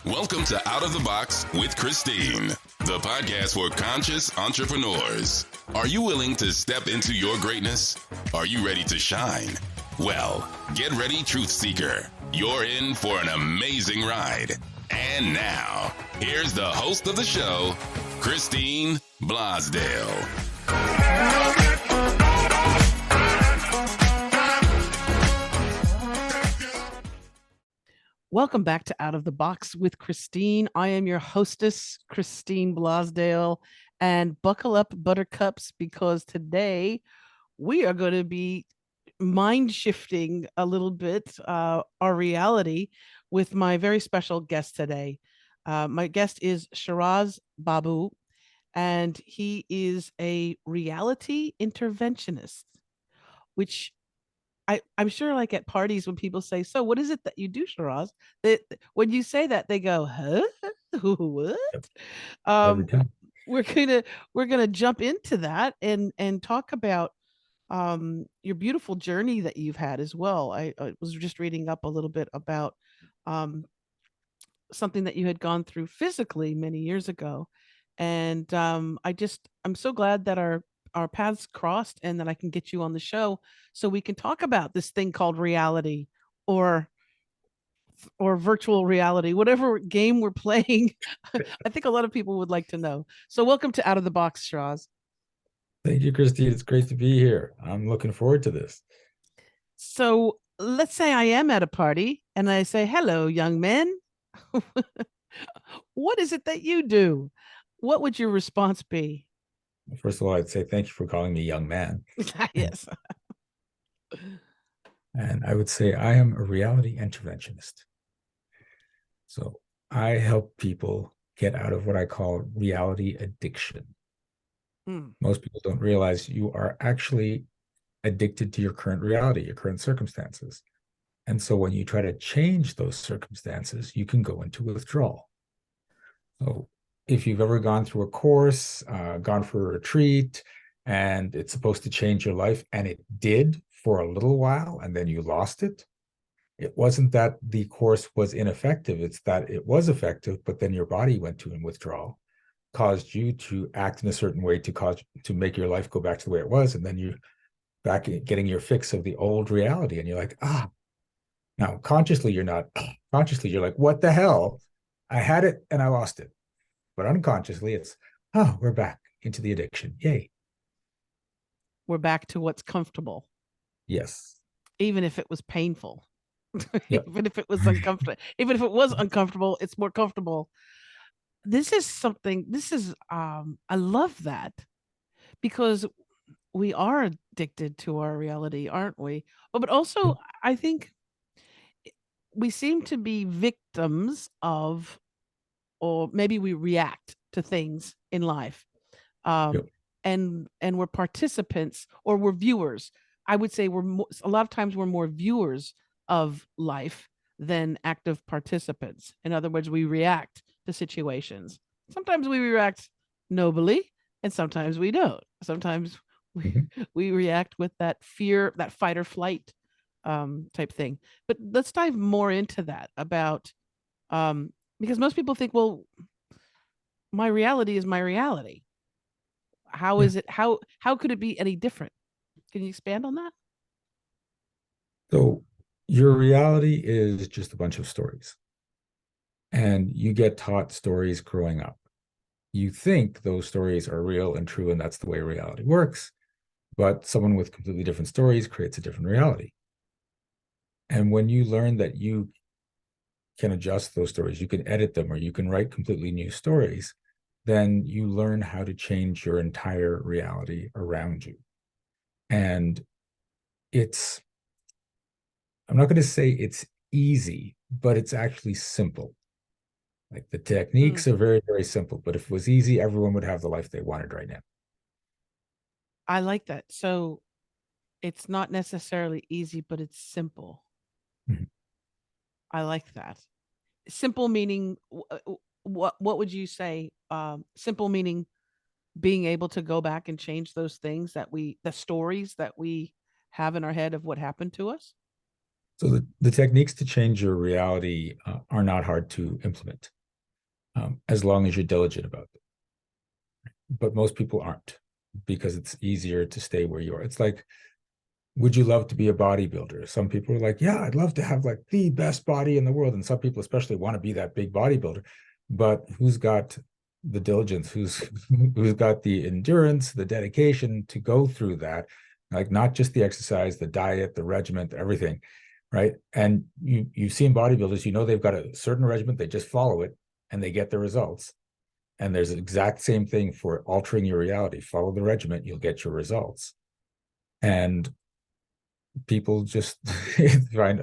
Welcome to Out of the Box with Christine, the podcast for conscious entrepreneurs. Are you willing to step into your greatness? Are you ready to shine? Well, get ready, Truth Seeker. You're in for an amazing ride. And now, here's the host of the show, Christine Blosdale. Welcome back to Out of the Box with Christine. I am your hostess, Christine Blosdale, and buckle up, buttercups, because today we are going to be mind shifting a little bit our reality with my very special guest today. My guest is Shiraz Baboo, and he is a reality interventionist, which I'm sure, like at parties when people say, "So what is it that you do, Shiraz?" When you say that, they go, "Huh? What?" Yep. Every Um, time. we're gonna jump into that and talk about your beautiful journey that you've had as well. I was just reading up a little bit about um, something that you had gone through physically many years ago, and I'm so glad that our paths crossed and that I can get you on the show so we can talk about this thing called reality, or virtual reality, whatever game we're playing. I think a lot of people would like to know. So welcome to Out of the Box, Shiraz. Thank you, Christine. It's great to be here. I'm looking forward to this. So let's say I am at a party and I say, "Hello, young men." What is it that you do? What would your response be? First of all, I'd say thank you for calling me young man. Yes. And I would say I am a reality interventionist. So I help people get out of what I call reality addiction. Mm. Most people don't realize you are actually addicted to your current reality, your current circumstances. And so when you try to change those circumstances, you can go into withdrawal. So if you've ever gone through a course, gone for a retreat, and it's supposed to change your life, and it did for a little while, and then you lost it, it wasn't that the course was ineffective. It's that it was effective, but then your body went to in withdrawal, caused you to act in a certain way to make your life go back to the way it was, and then you back getting your fix of the old reality, and you're like, now consciously you're not. Consciously you're like, what the hell? I had it and I lost it. But unconsciously, it's, we're back into the addiction. Yay. We're back to what's comfortable, Yes. even if it was painful. Yep. Even if it was uncomfortable, even if it was uncomfortable, it's more comfortable. I love that, because we are addicted to our reality, aren't we? But also, I think we seem to be victims of, or maybe we react to things in life, um, Yep. and we're participants, or we're viewers. I would say a lot of times we're more viewers of life than active participants. In other words, we react to situations. Sometimes we react nobly, and sometimes we don't. Sometimes we Mhm. we react with that fear, that fight or flight type thing. But let's dive more into that, about because most people think, well, my reality is my reality. How Yeah. is it? How could it be any different? Can you expand on that? So your reality is just a bunch of stories. And you get taught stories growing up. You think those stories are real and true, and that's the way reality works. But someone with completely different stories creates a different reality. And when you learn that you can adjust those stories, you can edit them, or you can write completely new stories, then you learn how to change your entire reality around you. And it's, I'm not going to say it's easy, but it's actually simple. Like the Mm, techniques are very, very simple. But if it was easy, everyone would have the life they wanted right now. I like that. So it's not necessarily easy, but it's simple. Mhm. I like that. Simple meaning, what would you say? Simple meaning being able to go back and change those things, the stories that we have in our head of what happened to us. So the techniques to change your reality are not hard to implement, as long as you're diligent about them. But most people aren't, because it's easier to stay where you are. It's like, would you love to be a bodybuilder? Some people are like, yeah, I'd love to have like the best body in the world. And some people especially want to be that big bodybuilder. But who's got the diligence? Who's got the endurance, the dedication to go through that? Like, not just the exercise, the diet, the regiment, everything, right? And you've seen bodybuilders, you know they've got a certain regiment, they just follow it and they get the results. And there's the exact same thing for altering your reality. Follow the regiment, you'll get your results. And people just find,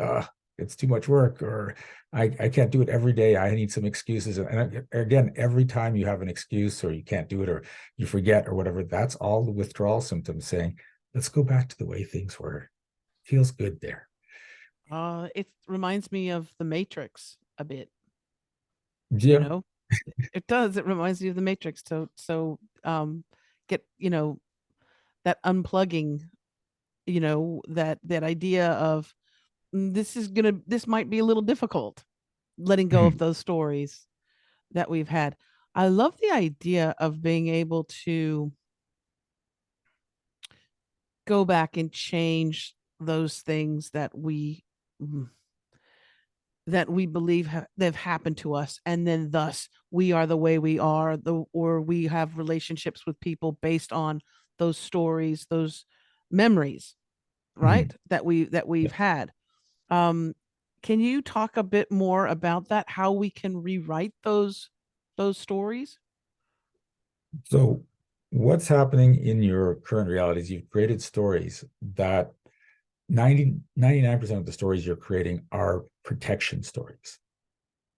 it's too much work, or I can't do it every day. I need some excuses. And again, every time you have an excuse or you can't do it or you forget or whatever, that's all the withdrawal symptoms saying, let's go back to the way things were. Feels good there. It reminds me of the Matrix a bit, you Yeah. know. It does. It reminds me of the Matrix. So get, that unplugging, that idea of, this might be a little difficult, letting go of Mhm. those stories that we've had. I love the idea of being able to go back and change those things mm, that we believe they've happened to us, and then thus we are the way we are, or we have relationships with people based on those stories, those memories, Mhm. right, that we've Yes. had. um can you talk a bit more about that, how we can rewrite those stories? So what's happening in your current realities? You've created stories that 99% of the stories you're creating are protection stories.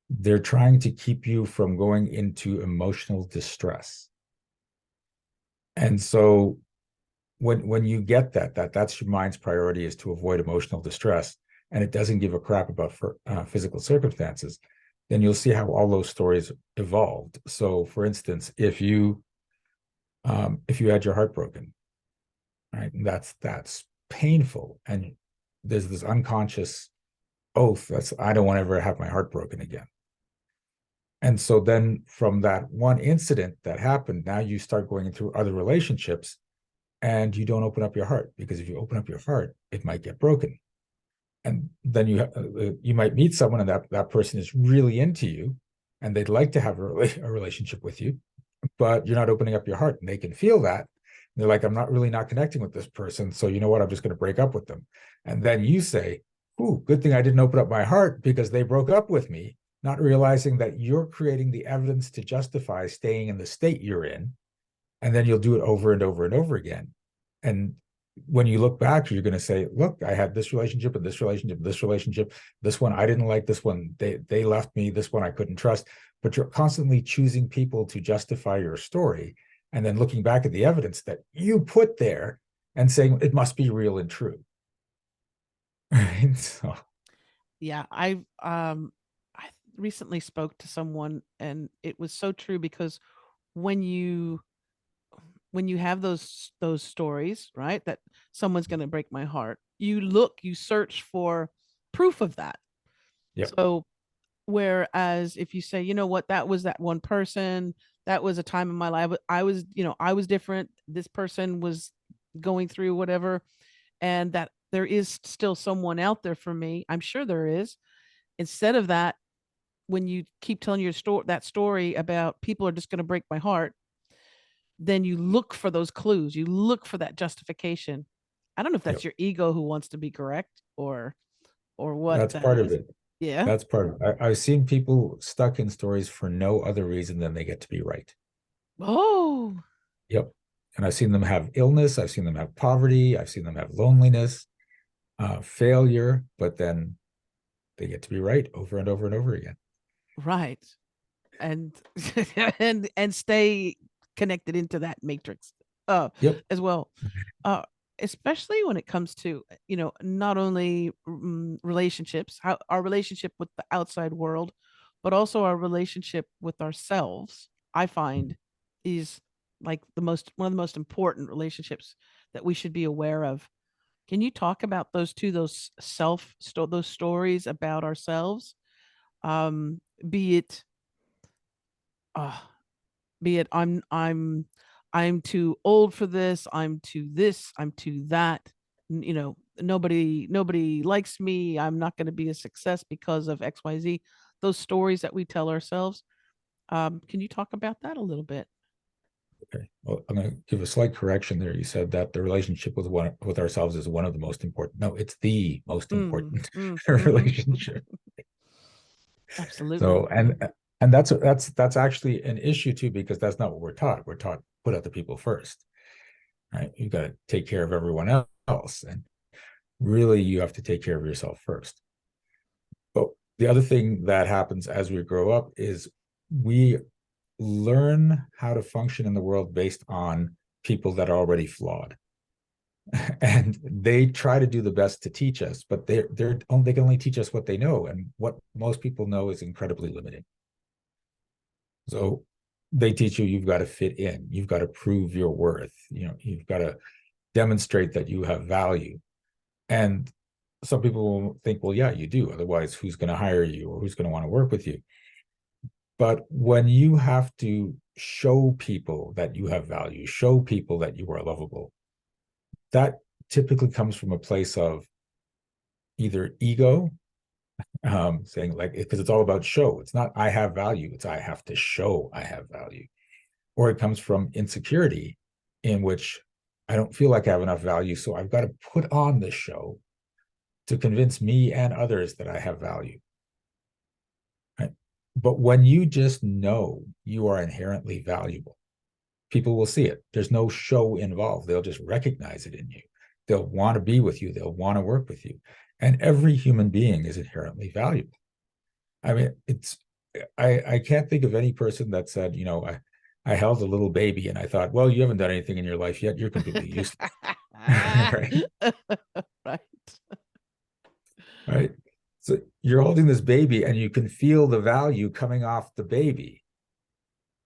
They're trying to keep you from going into emotional distress. And so when you get that's your mind's priority, is to avoid emotional distress, and it doesn't give a crap about physical circumstances, then you'll see how all those stories evolved. So for instance, if you had your heart broken, right, and that's painful, and there's this unconscious oath that's, I don't want to ever have my heart broken again. And so then from that one incident that happened, now you start going through other relationships and you don't open up your heart, because if you open up your heart, it might get broken. And then you might meet someone, and that person is really into you and they'd like to have a relationship with you, but you're not opening up your heart, and they can feel that. They're like, I'm not really not connecting with this person. So you know what? I'm just going to break up with them. And then you say, ooh, good thing I didn't open up my heart because they broke up with me, not realizing that you're creating the evidence to justify staying in the state you're in. And then you'll do it over and over and over again. And when you look back, you're going to say, look, I had this relationship and this relationship, this relationship, this one I didn't like, this one they left me, this one I couldn't trust. But you're constantly choosing people to justify your story, and then looking back at the evidence that you put there and saying it must be real and true. Right. So Yeah, I recently spoke to someone, and it was so true, because when you when you have those stories, right, that someone's going to break my heart, you search for proof of that. yep. So whereas if you say, you know what, that was that one person, that was a time in my life, I was different, this person was going through whatever, and that there is still someone out there for me, I'm sure there is. Instead of that, when you keep telling your story, that story about people are just going to break my heart, then you look for those clues, you look for that justification. I don't know if that's Yep. your ego who wants to be correct, or what That's that part of is. it. Yeah. That's part of it. I've seen people stuck in stories for no other reason than they get to be right. Oh, Yep. And I've seen them have illness. I've seen them have poverty. I've seen them have loneliness, failure, but then they get to be right over and over and over again. right. And and stay connected into that matrix uh Yep. as well. uh Especially when it comes to, not only relationships, how our relationship with the outside world, but also our relationship with ourselves, I find, is like one of the most important relationships that we should be aware of. Can you talk about those two, those stories about ourselves? Um, be it, uh, be it I'm too old for this, I'm too that. Nobody likes me. I'm not going to be a success because of XYZ. Those stories that we tell ourselves. Can you talk about that a little bit? Okay. Well, I'm going to give a slight correction there. You said that the relationship with ourselves is one of the most important. No, it's the most Mm, important mm-hmm. relationship. Absolutely. So, and that's actually an issue too, because that's not what we're taught. We're taught put other people first, right? You've got to take care of everyone else, and really, you have to take care of yourself first. But the other thing that happens as we grow up is we learn how to function in the world based on people that are already flawed. And they try to do the best to teach us, but they can only teach us what they know, and what most people know is incredibly limiting. So they teach you you've got to fit in, you've got to prove your worth, you've got to demonstrate that you have value. And some people will think, well, yeah, you do, otherwise who's going to hire you or who's going to want to work with you? But when you have to show people that you have value, show people that you are lovable, that typically comes from a place of either ego, saying like, because it's all about show. It's not I have value, it's I have to show I have value. Or it comes from insecurity, in which I don't feel like I have enough value, so I've got to put on this show to convince me and others that I have value. Right? But when you just know you are inherently valuable, people will see it. There's no show involved. They'll just recognize it in you. They'll want to be with you. They'll want to work with you. And every human being is inherently valuable. I mean, I can't think of any person that said, I held a little baby and I thought, well, you haven't done anything in your life yet. You're completely useless. Right. Right. Right. So you're holding this baby and you can feel the value coming off the baby.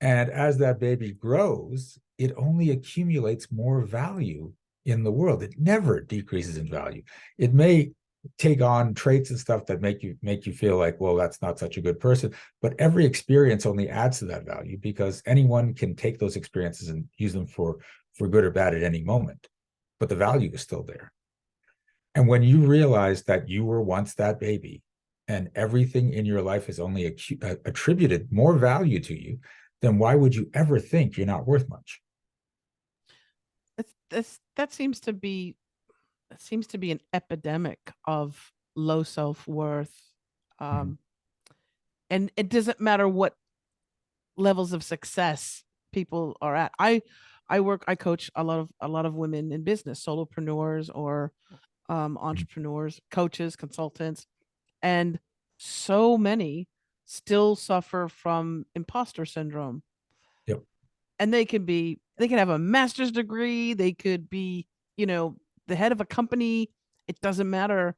And as that baby grows, it only accumulates more value in the world. It never decreases in value. It may take on traits and stuff that make you feel like, well, that's not such a good person. But every experience only adds to that value, because anyone can take those experiences and use them for good or bad at any moment. But the value is still there. And when you realize that you were once that baby and everything in your life is only attributed more value to you, then why would you ever think you're not worth much? That seems to be an epidemic of low self-worth. Mm-hmm. And it doesn't matter what levels of success people are at. I coach a lot of women in business, solopreneurs or entrepreneurs, coaches, consultants, and so many still suffer from imposter syndrome. Yep. And they can have a master's degree, they could be, the head of a company. It doesn't matter.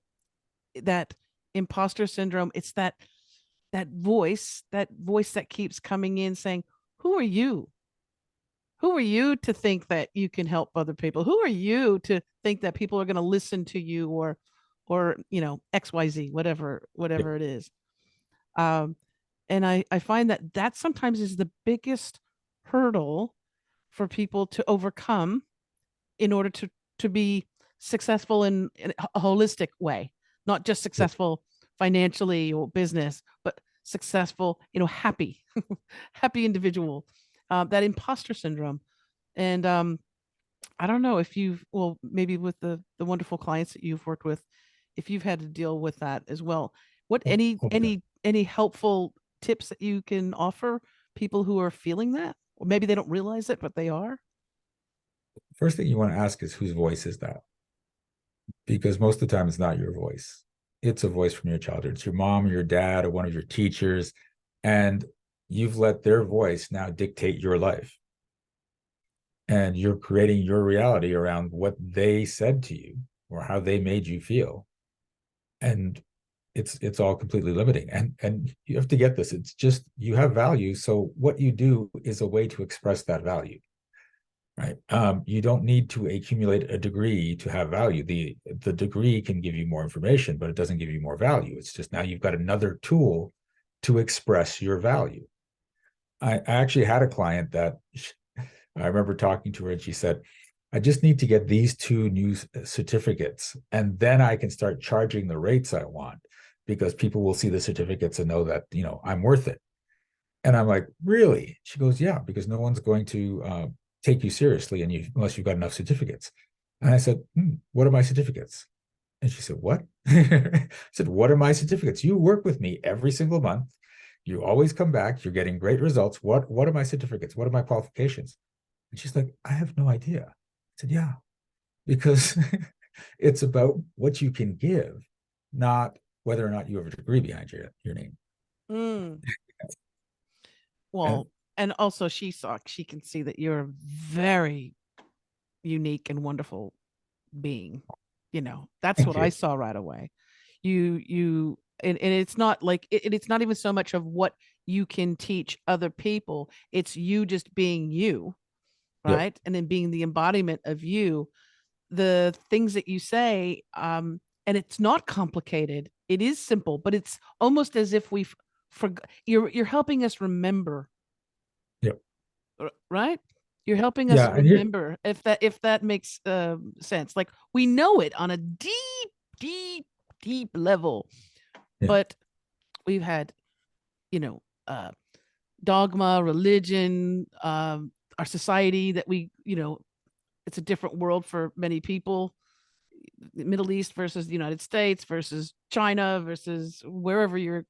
That imposter syndrome, it's that voice that keeps coming in saying, who are you? Who are you to think that you can help other people? Who are you to think that people are going to listen to you, or XYZ, Yep. whatever it is. um and I find that sometimes is the biggest hurdle for people to overcome in order to be successful in a holistic way, not just Yep. successful financially or business, but successful, happy, happy individual. That imposter syndrome. And I don't know if well, maybe with the wonderful clients that you've worked with, if you've had to deal with that as well. What Oh, any oh, yeah. any helpful tips that you can offer people who are feeling that, or maybe they don't realize it, but they are? First thing you want to ask is, whose voice is that? Because most of the time it's not your voice. It's a voice from your childhood. It's your mom or your dad or one of your teachers. And you've let their voice now dictate your life. And you're creating your reality around what they said to you or how they made you feel. And it's all completely limiting. And you have to get this. It's just, you have value. So what you do is a way to express that value. right? You don't need to accumulate a degree to have value. The degree can give you more information, but it doesn't give you more value. It's just now you've got another tool to express your value. I actually had a client that I remember talking to her, and she said, I just need to get these two new certificates, and then I can start charging the rates I want, because people will see the certificates and know that, I'm worth it. And I'm like, really? She goes, yeah, because no one's going to take you seriously unless you've got enough certificates. And I said, what are my certificates? And she said, what? I said, what are my certificates? You work with me every single month. You always come back. You're getting great results. What are my certificates? What are my qualifications? And she's like, I have no idea. I said, yeah, because it's about what you can give, not whether or not you have a degree behind your name. Mm. And Well, and also she can see that you're a very unique and wonderful being. That's thank what I you. saw right away. And it's not like it's not even so much of what you can teach other people. It's you just being you, Yep. right? And then being the embodiment of you, the things that you say, and it's not complicated. It is simple, but it's almost as if we've you're helping us remember, Yep. right? You're helping us Yeah. And here, remember, if that makes sense. Like, we know it on a deep, deep, deep level, yeah. but we've had, you know, uh, dogma, religion, our society that it's a different world for many people. The Middle East versus the United States versus China versus wherever you're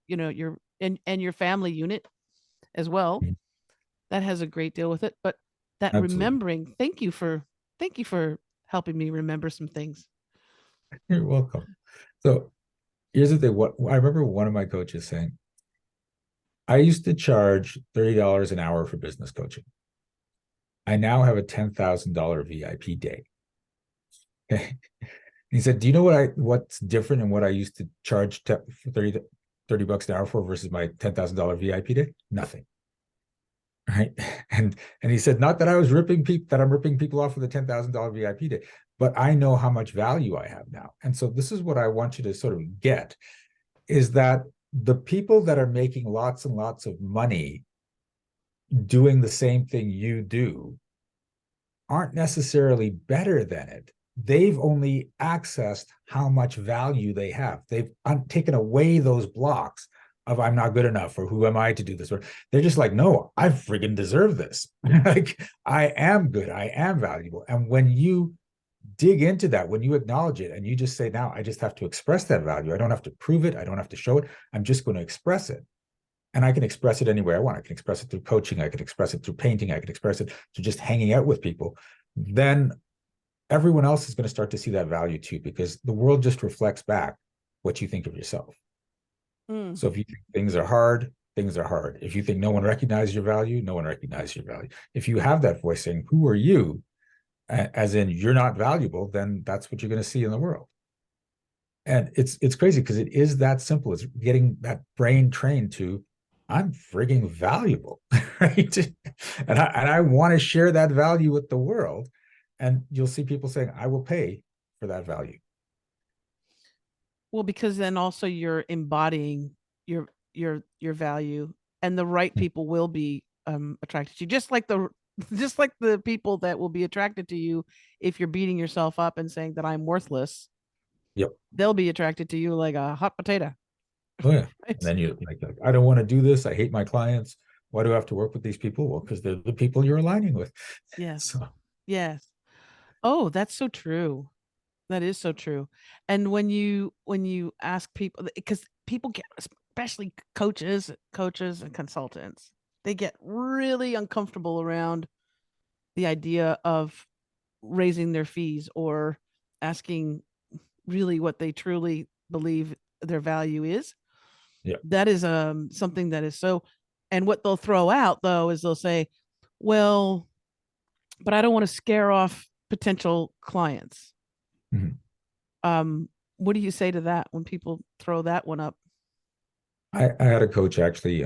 and your family unit as well. Mhm. That has a great deal with it. But that Absolutely. remembering, thank you for helping me remember some things. You're welcome. So here's the thing. What I remember one of my coaches saying, I used to charge $30 an hour for business coaching. I now have a $10,000 VIP day. Okay. He said, do you know what's different in what I used to charge 30 bucks an hour for versus my $10,000 VIP day? Nothing. Right. And he said, not that I'm ripping people off with a $10,000 VIP day, but I know how much value I have now. And so this is what I want you to sort of get, is that the people that are making lots and lots of money doing the same thing you do aren't necessarily better than it. They've only accessed how much value they have. They've taken away those blocks of I'm not good enough, or who am I to do this? Or they're just like, no, I friggin' deserve this. Like, I am good. I am valuable. And when you dig into that, when you acknowledge it and you just say, now I just have to express that value. I don't have to prove it. I don't have to show it. I'm just going to express it. And I can express it any way I want. I can express it through coaching. I can express it through painting. I can express it through just hanging out with people. Then everyone else is going to start to see that value too, because the world just reflects back what you think of yourself. Mm. So if you think things are hard, things are hard. If you think no one recognizes your value, no one recognizes your value. If you have that voice saying, who are you? As in, you're not valuable, then that's what you're going to see in the world. And it's crazy because it is that simple. It's getting that brain trained to, I'm frigging valuable, right? And I want to share that value with the world. And you'll see people saying, I will pay for that value. Well, because then also you're embodying your value, and the right people will be attracted to you, just like the people that will be attracted to you if you're beating yourself up and saying that I'm worthless. Yep. They'll be attracted to you like a hot potato. Oh yeah. And Right? then you like, I don't want to do this. I hate my clients. Why do I have to work with these people? Well, because they're the people you're aligning with. Yes. So Yes. Oh, that's so true. That is so true. And when you ask people, because people get, especially coaches and consultants, they get really uncomfortable around the idea of raising their fees or asking really what they truly believe their value is. yeah. That is something that is so, and what they'll throw out though is they'll say, well, but I don't want to scare off potential clients. Mhm. Um, what do you say to that when people throw that one up? I had a coach actually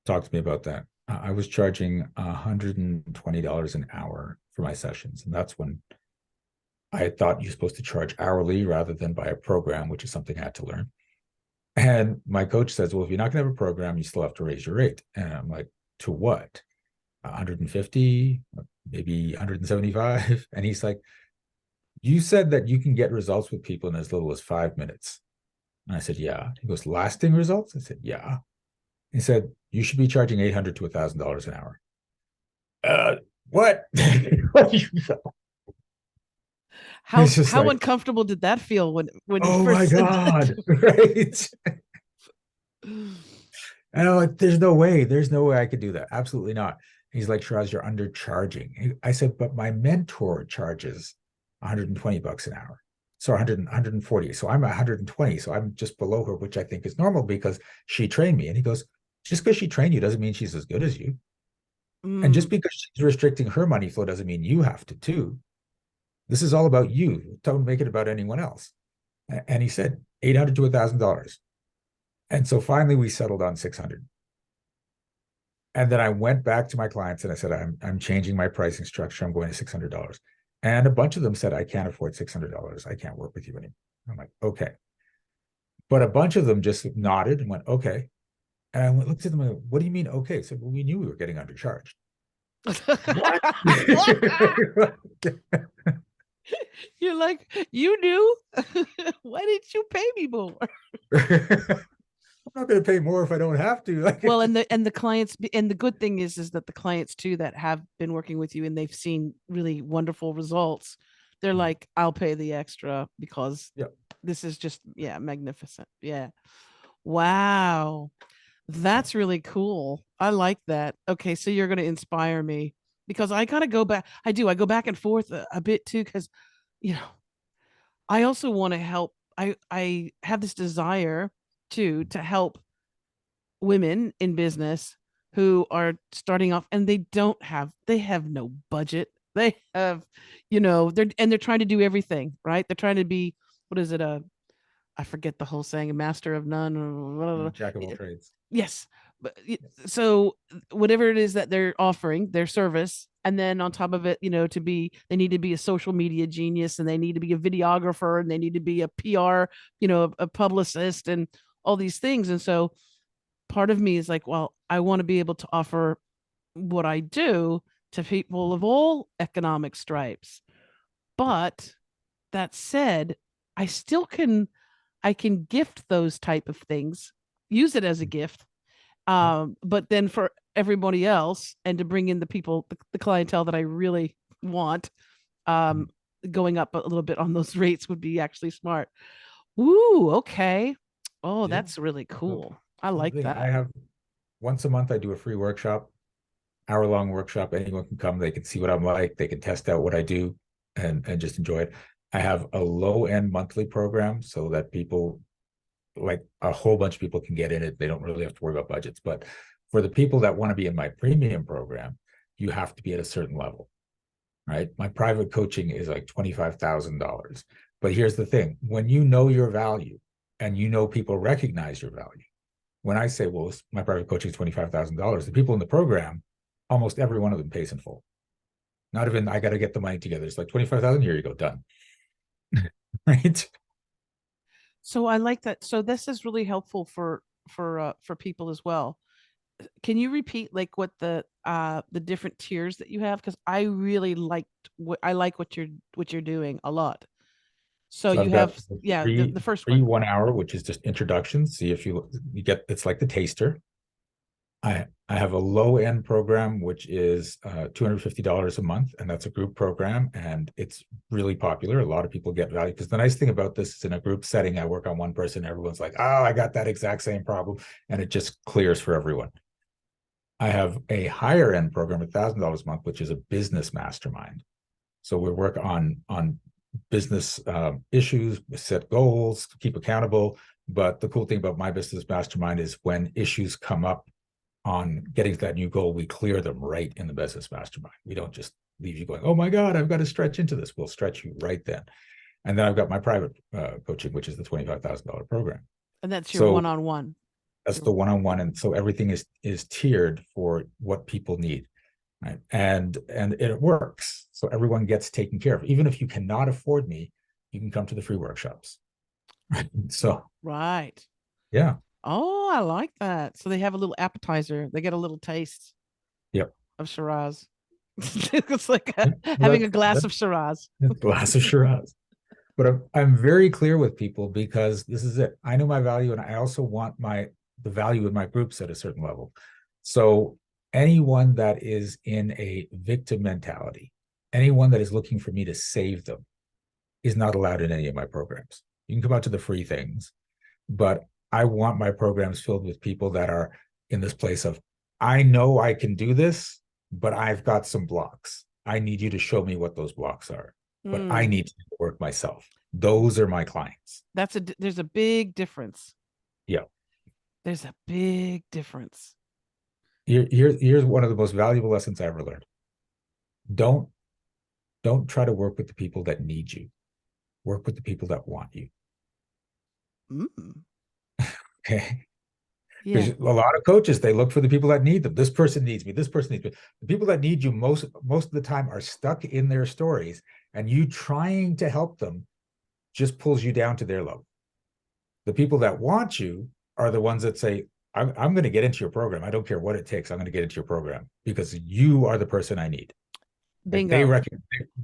talk to me about that. I was charging $120 an hour for my sessions. And that's when I thought you're supposed to charge hourly rather than by a program, which is something I had to learn. And my coach says, well, if you're not going to have a program, you still have to raise your rate. And I'm like, to what? 150, maybe 175. And he's like, you said that you can get results with people in as little as 5 minutes. And I said, yeah. He goes, lasting results? I said, yeah. He said, you should be charging $800 to $1,000 an hour. What? How like, uncomfortable did that feel when you oh my first said God. Right. And I'm like, there's no way I could do that. Absolutely not. He's like, Shiraz, you're undercharging. I said, but my mentor charges $120 an hour. So 140. So I'm 120. So I'm just below her, which I think is normal because she trained me. And he goes, just because she trained you doesn't mean she's as good as you. And just because she's restricting her money flow doesn't mean you have to too. This is all about you. Don't make it about anyone else. And he said $800 to $1,000. And so finally we settled on 600. And then I went back to my clients and I said, I'm changing my pricing structure. I'm going to $600. And a bunch of them said, I can't afford $600. I can't work with you anymore. I'm like, okay. But a bunch of them just nodded and went, okay. And I looked at them and went, what do you mean, okay? I said, well, we knew we were getting undercharged. What? You're like, you knew? Why didn't you pay me more? I'm not going to pay more if I don't have to. Well, and the clients, and the good thing is that the clients too that have been working with you and they've seen really wonderful results, they're like, I'll pay the extra because this is just magnificent. Yeah. Wow. That's really cool. I like that. Okay, so you're going to inspire me because I got to go back. I go back and forth a bit too because I also want to help. I have this desire to help women in business who are starting off and they have no budget. They have, they're trying to do everything, right? They're trying to be, what is it? I forget the whole saying, a master of none or Jack of all trades. yes. But so whatever it is that they're offering, their service, and then on top of it, they need to be a social media genius and they need to be a videographer and they need to be a PR, a publicist and all these things. And so part of me is like, well, I want to be able to offer what I do to people of all economic stripes. But that said, I can gift those type of things, use it as a gift. But then for everybody else and to bring in the people, the clientele that I really want, going up a little bit on those rates would be actually smart. Ooh, okay. Oh, that's really cool. I like that. I have once a month, I do a free workshop, hour-long workshop. Anyone can come. They can see what I'm like. They can test out what I do and just enjoy it. I have a low-end monthly program so that people, like a whole bunch of people, can get in it. They don't really have to worry about budgets. But for the people that want to be in my premium program, you have to be at a certain level, right? My private coaching is like $25,000. But here's the thing. When you know your value and people recognize your value, when I say, well, my private coaching is $25,000, the people in the program, almost every one of them pays in full. Not even, I got to get the money together. It's like 25,000, here you go, done. Right? So I like that. So this is really helpful for people as well. Can you repeat like what the different tiers that you have? Because I really liked what you're doing a lot. So you have the first free one. 1 hour, which is just introductions. See if you get, it's like the taster. I have a low end program, which is $250 a month, and that's a group program, and it's really popular. A lot of people get value because the nice thing about this is in a group setting, I work on one person, everyone's like, oh, I got that exact same problem, and it just clears for everyone. I have a higher end program, $1,000 a month, which is a business mastermind. So we work on business issues, set goals, keep accountable. But the cool thing about my business mastermind is when issues come up on getting to that new goal, we clear them right in the business mastermind. We don't just leave you going, oh my God, I've got to stretch into this. We'll stretch you right then. And then I've got my private coaching, which is the $25,000 program. And that's your one-on-one. That's the one-on-one, and so everything is tiered for what people need, right? And it works. So everyone gets taken care of. Even if you cannot afford me, you can come to the free workshops. Right? So Right. yeah. Oh, I like that. So they have a little appetizer. They get a little taste Yep. of Shiraz. It's like Well, having a glass of Shiraz. that's a glass of Shiraz. But I'm very clear with people because this is it. I know my value, and I also want the value in my groups at a certain level. So anyone that is in a victim mentality, anyone that is looking for me to save them, is not allowed in any of my programs. You can come out to the free things, but I want my programs filled with people that are in this place of, I know I can do this, but I've got some blocks. I need you to show me what those blocks are, but I need to work myself. Those are my clients. There's a big difference. Yeah. There's a big difference. Here's one of the most valuable lessons I ever learned. Don't try to work with the people that need you. Work with the people that want you. Okay. Yeah. Because a lot of coaches, they look for the people that need them. This person needs me. This person needs me. The people that need you most of the time are stuck in their stories, and you trying to help them just pulls you down to their level. The people that want you are the ones that say, I'm going to get into your program. I don't care what it takes. I'm going to get into your program because you are the person I need. Like Bingo.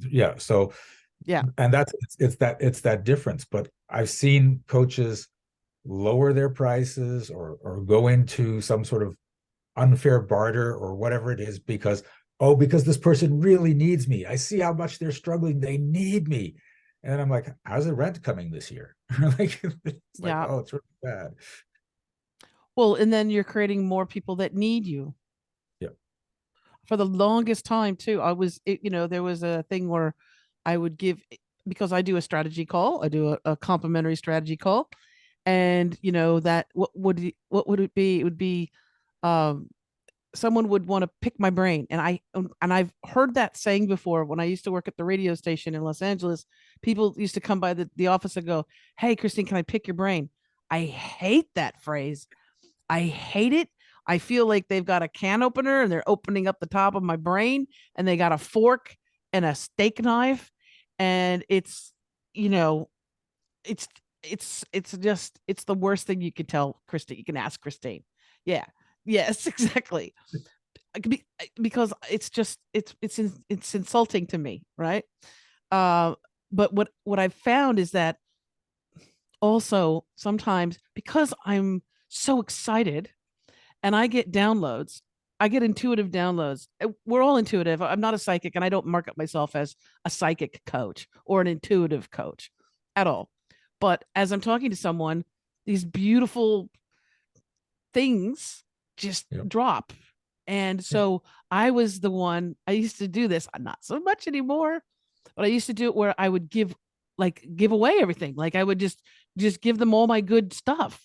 Yeah. So yeah. And it's that difference. But I've seen coaches lower their prices or go into some sort of unfair barter or whatever it is because this person really needs me. I see how much they're struggling. They need me. And I'm like, how's the rent coming this year? Like, it's like, oh, it's really bad. Well, and then you're creating more people that need you. Yeah. For the longest time too, there was a thing where I would give, because I do a strategy call, I do a complimentary strategy call, and that what would it be? It would be, someone would want to pick my brain, and I've heard that saying before. When I used to work at the radio station in Los Angeles, people used to come by the office and go, "Hey, Christine, can I pick your brain?" I hate that phrase. I hate it. I feel like they've got a can opener and they're opening up the top of my brain, and they got a fork and a steak knife, and it's it's it's the worst thing you could tell Christine. You can ask Christine. Yeah. Yes, exactly. Because it's insulting to me, right? But what I've found is that also sometimes, because I'm so excited and I get downloads, I get intuitive downloads. We're all intuitive. I'm not a psychic, and I don't market myself as a psychic coach or an intuitive coach at all. But as I'm talking to someone, these beautiful things just drop. And so I was the one, I used to do this, not so much anymore, but I used to do it where I would give away everything. Like I would just give them all my good stuff.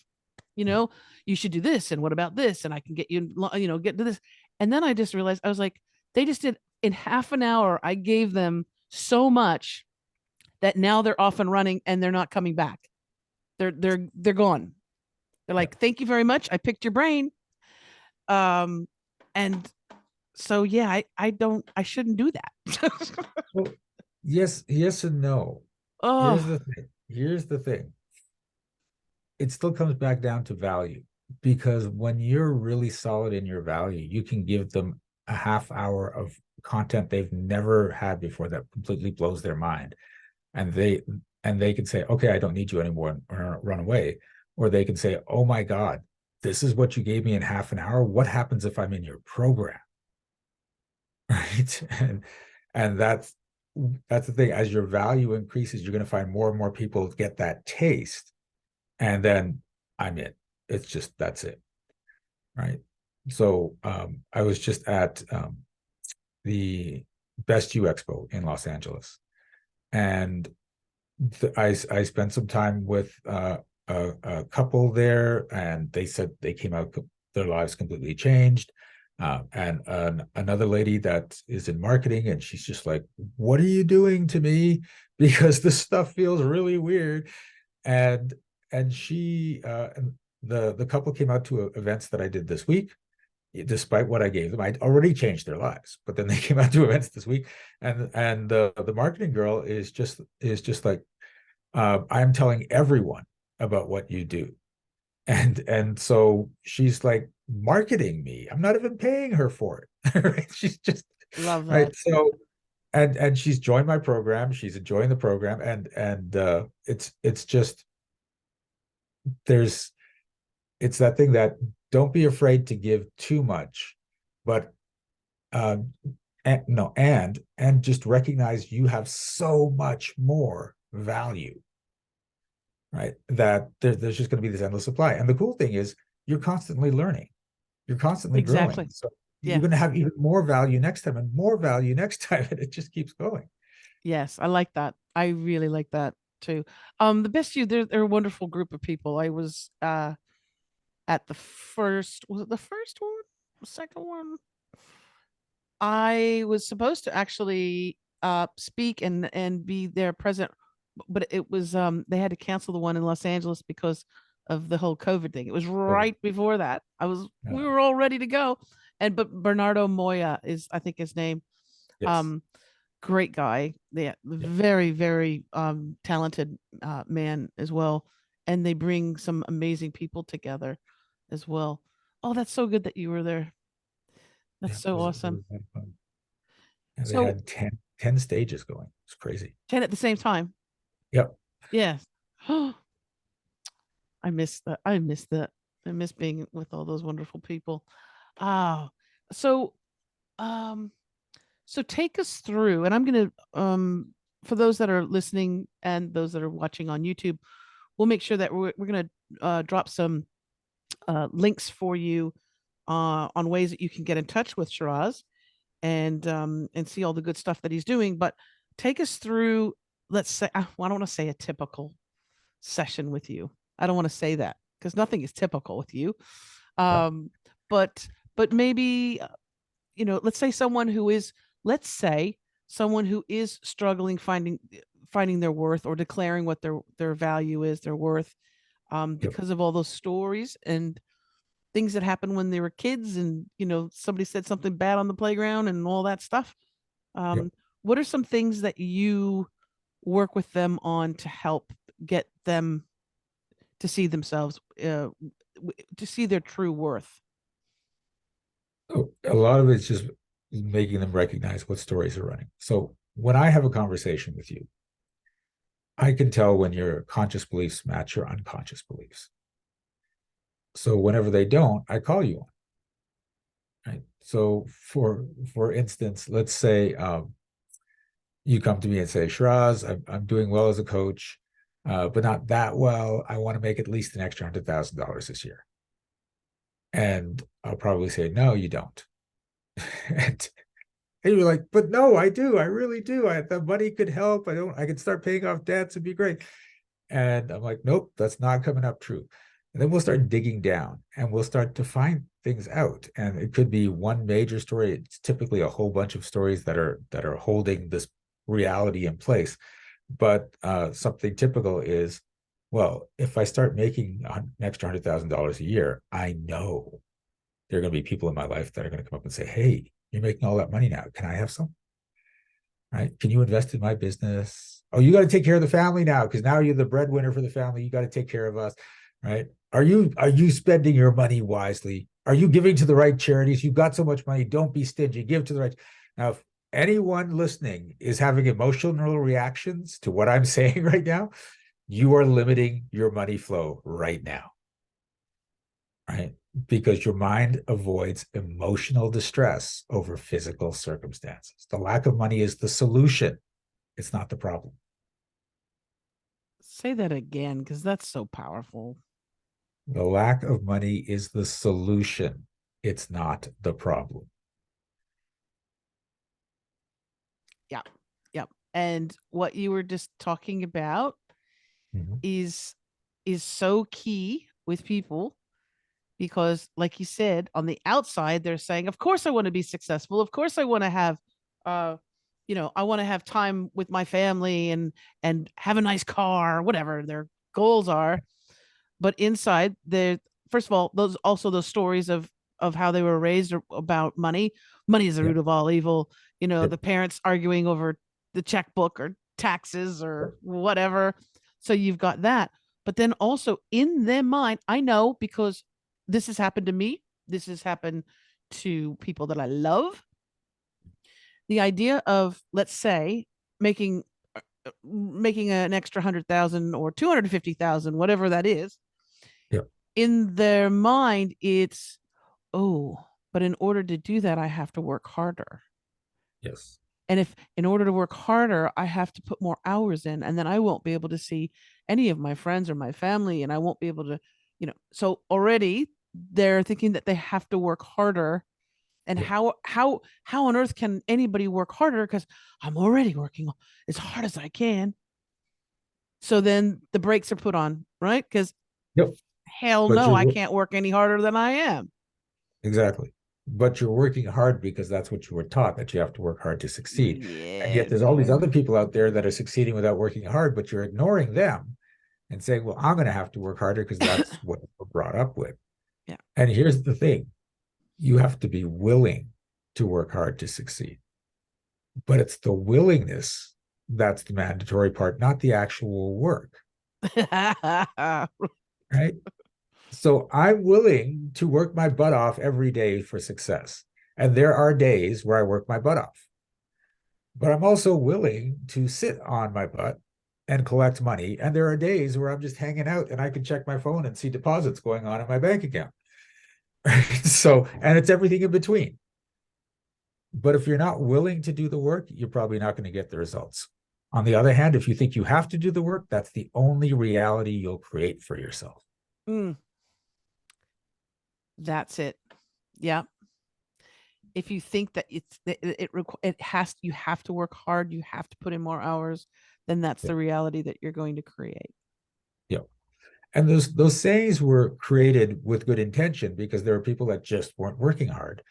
You should do this, and what about this, and I can get you get to this. And then I just realized, I was like, they just did, in half an hour I gave them so much that now they're off and running, and they're not coming back. They're gone. They're like, thank you very much, I picked your brain. And so yeah, I shouldn't do that. Well, yes and no. Oh, Here's the thing. It still comes back down to value, because when you're really solid in your value, you can give them a half hour of content they've never had before that completely blows their mind, and they can say, okay, I don't need you anymore, or run away. Or they can say, oh my God, this is what you gave me in half an hour. What happens if I'm in your program? Right. And that's the thing. As your value increases, you're going to find more and more people get that taste, and then I'm in. It's just, that's it. Right. So I was just at the Best U Expo in Los Angeles, and I spent some time with a couple there, and they said they came out, their lives completely changed. And another lady that is in marketing, and she's just like, what are you doing to me? Because this stuff feels really weird. And she the couple came out to events that I did this week, despite what I gave them. I'd already changed their lives, but then they came out to events this week, and the marketing girl is just like, I'm telling everyone about what you do, and so she's like marketing me. I'm not even paying her for it. Right? She's just Love right. that. So and she's joined my program. She's enjoying the program, and it's just there's it's that thing that don't be afraid to give too much, but uh, and, no, and just recognize you have so much more value, right? That there's just going to be this endless supply. And the cool thing is you're constantly learning, you're constantly growing. Exactly. So you're Yeah. going to have even more value next time and more value next time, and it just keeps going. Yes, I like that. I really like that too. The best you, they're a wonderful group of people. I was at the first, was it the first one? The second one? I was supposed to actually speak and be there present, but it was they had to cancel the one in Los Angeles because of the whole COVID thing. It was So, right before that. We yeah, were all ready to go. And but Bernardo Moya is, I think, his name. yes, Um Great guy. Yeah, yeah, very, very talented man as well. And they bring some amazing people together as well. Oh, that's so good that you were there. That's yeah. so It was awesome. a lot of fun. And they So had 10 stages going. It's crazy. 10 at the same time. Yep. Yes. I miss that. I miss that. I miss being with all those wonderful people. Ah, so um, so take us through, and I'm gonna for those that are listening and those that are watching on YouTube, we'll make sure that we're gonna drop some links for you on ways that you can get in touch with Shiraz and see all the good stuff that he's doing. But take us through. Let's say I don't want to say a typical session with you. I don't want to say that because nothing is typical with you. Yep. Um, but maybe let's say let's say someone who is struggling finding their worth or declaring what their value is, their worth, Yep. because of all those stories and things that happened when they were kids, and somebody said something bad on the playground and all that stuff. Yep. Um, what are some things that you work with them on to help get them to see themselves, to see their true worth? Oh, a lot of it's just making them recognize what stories are running. So when I have a conversation with you, I can tell when your conscious beliefs match your unconscious beliefs. So whenever they don't, I call you on. Right. So for instance, let's say you come to me and say, Shiraz, I'm doing well as a coach, but not that well. I want to make at least an extra $100,000 this year. And I'll probably say, no, you don't. and And you're like, but no, I do. I really do. The money could help. I could start paying off debts. It'd be great. And I'm like, nope, that's not coming up true. And then we'll start digging down and we'll start to find things out. And it could be one major story. It's typically a whole bunch of stories that are holding this reality in place. But something typical is, well, if I start making an extra $100,000 a year, I know there are going to be people in my life that are going to come up and say, hey, you're making all that money now. Can I have some? Right? Can you invest in my business? Oh, you got to take care of the family now because now you're the breadwinner for the family. You got to take care of us, right? Are you spending your money wisely? Are you giving to the right charities? You've got so much money. Don't be stingy. Give to the right. Now, if anyone listening is having emotional reactions to what I'm saying right now, you are limiting your money flow right now, right? Because your mind avoids emotional distress over physical circumstances. The lack of money is the solution, it's not the problem. Say that again, because that's so powerful. The lack of money is the solution, it's not the problem. Yeah. Yep. And what you were just talking about Mhm. is so key with people because, like you said, on the outside they're saying, of course I want to be successful, of course I want to have uh I want to have time with my family and have a nice car, whatever their goals are. But inside, first of all, those stories of how they were raised about money. Money is the root Yep. of all evil. Yep. The parents arguing over the checkbook or taxes or whatever. So you've got that. But then also in their mind, I know because this has happened to me. This has happened to people that I love. The idea of, let's say, making an extra 100,000 or 250,000, whatever that is, Yep. in their mind, it's, oh, but in order to do that, I have to work harder. Yes. And if in order to work harder, I have to put more hours in, and then I won't be able to see any of my friends or my family, and I won't be able to, so already they're thinking that they have to work harder. And Yep. how on earth can anybody work harder? Because I'm already working as hard as I can. So then the brakes are put on, right? Because Yep. hell But no, you're I can't work any harder than I am. exactly. But you're working hard because that's what you were taught, that you have to work hard to succeed. And Yeah, yet there's all these other people out there that are succeeding without working hard, but you're ignoring them and saying, well, I'm going to have to work harder because that's what we're brought up with. yeah. And here's the thing. You have to be willing to work hard to succeed. But it's the willingness that's the mandatory part, not the actual work. Right? So I'm willing to work my butt off every day for success. And there are days where I work my butt off. But I'm also willing to sit on my butt and collect money. And there are days where I'm just hanging out and I can check my phone and see deposits going on in my bank account. So, and it's everything in between. But if you're not willing to do the work, you're probably not going to get the results. On the other hand, if you think you have to do the work, that's the only reality you'll create for yourself. That's it. Yeah. If you think that you have to work hard, you have to put in more hours, then that's the reality that you're going to create. Yeah. And those sayings were created with good intention because there were people that just weren't working hard.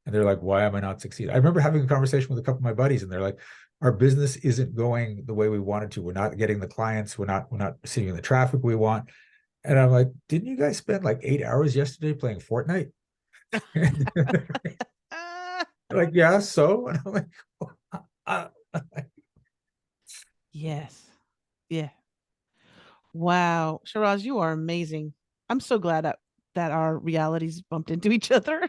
And they're like, why am I not succeeding? I remember having a conversation with a couple of my buddies, and they're like, our business isn't going the way we wanted to. We're not getting the clients. We're not receiving the traffic we want. And I'm like, didn't you guys spend like 8 hours yesterday playing Fortnite? Like, yeah, so? And I'm like, yes. Yeah. Wow. Shiraz, you are amazing. I'm so glad that our realities bumped into each other.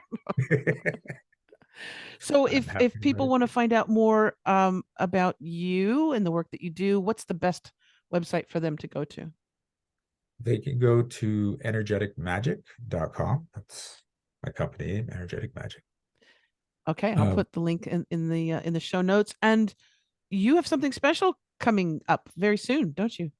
So if people want to find out more about you and the work that you do, what's the best website for them to go to? They can go to energeticmagic.com. That's my company name, Energetic Magic. Okay, I'll put the link in the show notes. And you have something special coming up very soon, don't you?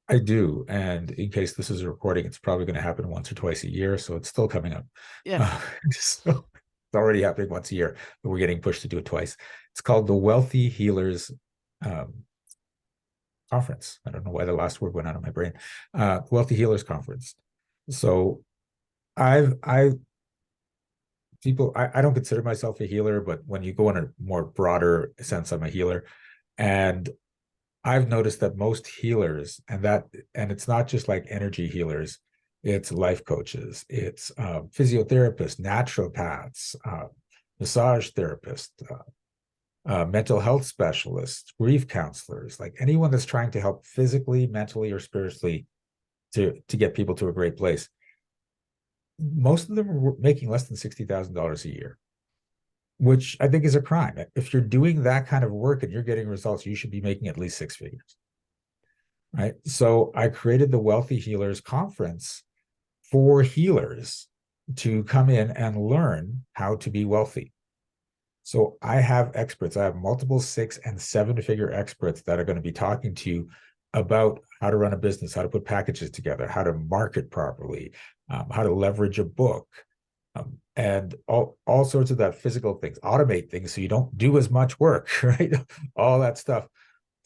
I do. And in case this is a recording, it's probably going to happen once or twice a year. So it's still coming up. Yeah. So it's already happening once a year, but we're getting pushed to do it twice. It's called the Wealthy Healers Conference. I don't know why the last word went out of my brain. Wealthy Healers Conference. So I don't consider myself a healer, but when you go in a more broader sense, I'm a healer. And I've noticed that most healers, and it's not just like energy healers, it's life coaches, it's physiotherapists, naturopaths, massage therapists, mental health specialists, grief counselors, like anyone that's trying to help physically, mentally, or spiritually to get people to a great place. Most of them are making less than $60,000 a year, which I think is a crime. If you're doing that kind of work and you're getting results, you should be making at least six figures, right? So I created the Wealthy Healers Conference for healers to come in and learn how to be wealthy. So I have experts. I have multiple 6- and 7-figure experts that are going to be talking to you about how to run a business, how to put packages together, how to market properly, how to leverage a book, and all sorts of that physical things, automate things so you don't do as much work, right? All that stuff.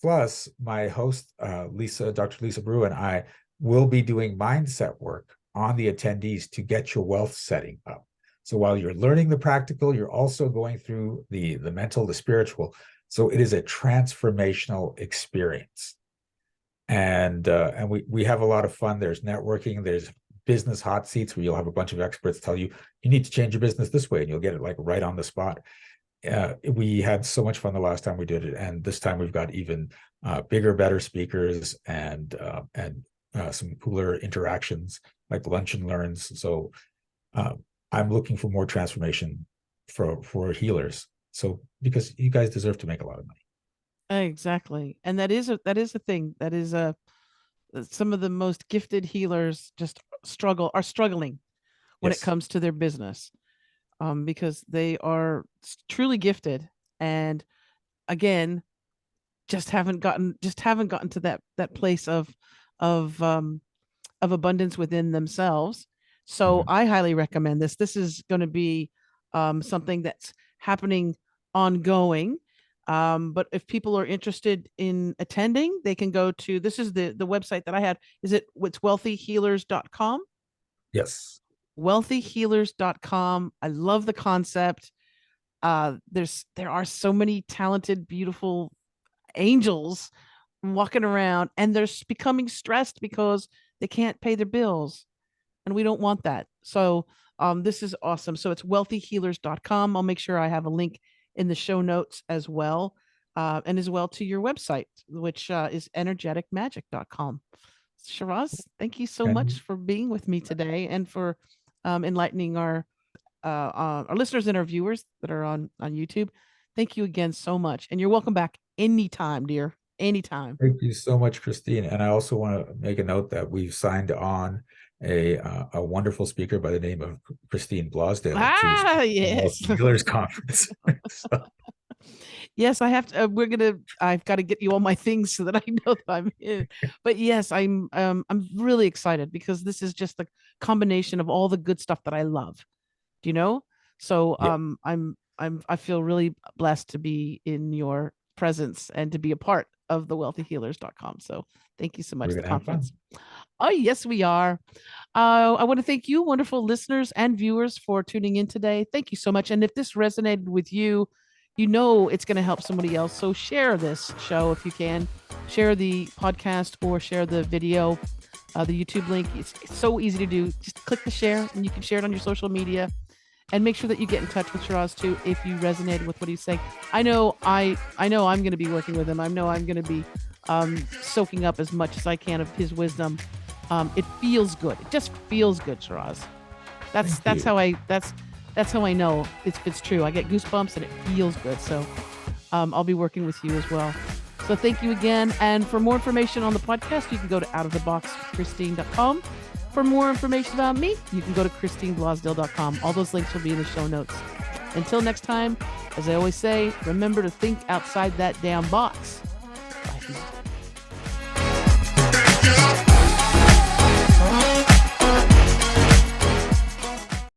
Plus, my host, Dr. Lisa Brew, and I will be doing mindset work on the attendees to get your wealth setting up. So while you're learning the practical, you're also going through the mental, the spiritual. So it is a transformational experience. And we have a lot of fun. There's networking, there's business hot seats where you'll have a bunch of experts tell you, you need to change your business this way, and you'll get it like right on the spot. We had so much fun the last time we did it, and this time we've got even bigger, better speakers and some cooler interactions like lunch and learns. So I'm looking for more transformation for healers. So because you guys deserve to make a lot of money. Exactly, and that is a thing. That is some of the most gifted healers just are struggling when it comes to their business, because they are truly gifted, and again, just haven't gotten to that place of abundance within themselves. So I highly recommend this. This is going to be something that's happening ongoing. But if people are interested in attending, they can go to, this is the website that I had. It's wealthyhealers.com? Yes. Wealthyhealers.com. I love the concept. There are so many talented, beautiful angels walking around, and they're becoming stressed because they can't pay their bills, and we don't want that. So this is awesome. So it's wealthyhealers.com. I'll make sure I have a link in the show notes as well, and as well to your website, which is energeticmagic.com. Shiraz, thank you so much for being with me today, and for enlightening our listeners and our viewers that are on YouTube. Thank you again so much, and you're welcome back anytime, dear. Anytime. Thank you so much, Christine. And I also want to make a note that we've signed on a wonderful speaker by the name of Christine Blosdale to yes, Healers Conference. So. Yes, I have to. I've got to get you all my things so that I know that I'm in. But yes, I'm really excited because this is just the combination of all the good stuff that I love. Do you know? So I feel really blessed to be in your presence and to be a part of the wealthyhealers.com. So thank you so much for the conference. Oh, yes, we are. I want to thank you, wonderful listeners and viewers, for tuning in today. Thank you so much. And if this resonated with you, you know it's going to help somebody else. So share this show if you can. Share the podcast or share the video, the YouTube link. It's so easy to do. Just click the share, and you can share it on your social media. And make sure that you get in touch with Shiraz too if you resonated with what he's saying. I know I'm going to be working with him. I know I'm going to be soaking up as much as I can of his wisdom. It feels good. It just feels good, Shiraz. That's how I know it's true. I get goosebumps and it feels good. So I'll be working with you as well. So thank you again. And for more information on the podcast, you can go to outoftheboxchristine.com. For more information about me, you can go to christineblosdale.com. All those links will be in the show notes. Until next time, as I always say, remember to think outside that damn box. Life is